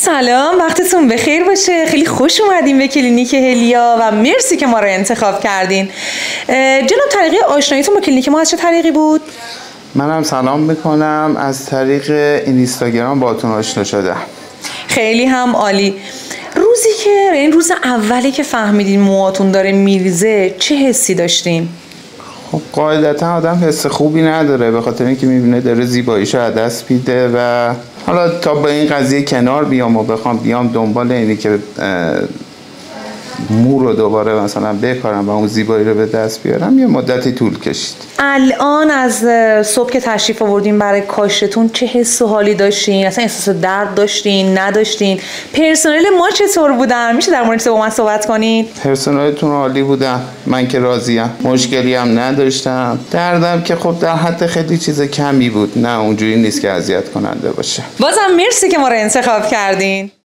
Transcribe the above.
سلام، وقتتون بخیر باشه. خیلی خوش اومدین به کلینیک هلیا و مرسی که ما رو انتخاب کردین. جناب طریقی، آشناییتون با کلینیک ما از چه طریقی بود؟ منم سلام میکنم، از طریق اینستاگرام باهاتون آشنا شدم. خیلی هم عالی. روزی که این روز اولی که فهمیدین موهاتون داره میریزه چه حسی داشتین؟ خب قاعدتا آدم حس خوبی نداره، به خاطر اینکه میبینه داره زیباییشو از دست میده و حالا تا با این قضیه کنار بیام و بخوام بیام دنبال اینی که مو رو دوباره مثلا بکارم و اون زیبایی رو به دست بیارم یه مدتی طول کشید. الان از صبح که تشریف آوردین برای کاشتون چه حس و حالی داشتین؟ اصلا احساس درد داشتین؟ نداشتین؟ پرسنل ما چطور بودن؟ میشه در موردش با من صحبت کنید؟ پرسنلتون عالی بودن، من که راضیم، مشکلی هم نداشتم. دردم که خب در حد خیلی چیز کمی بود، نه اونجوری نیست که اذیت کننده باشه. بازم مرسی که ما رو انتخاب کردین.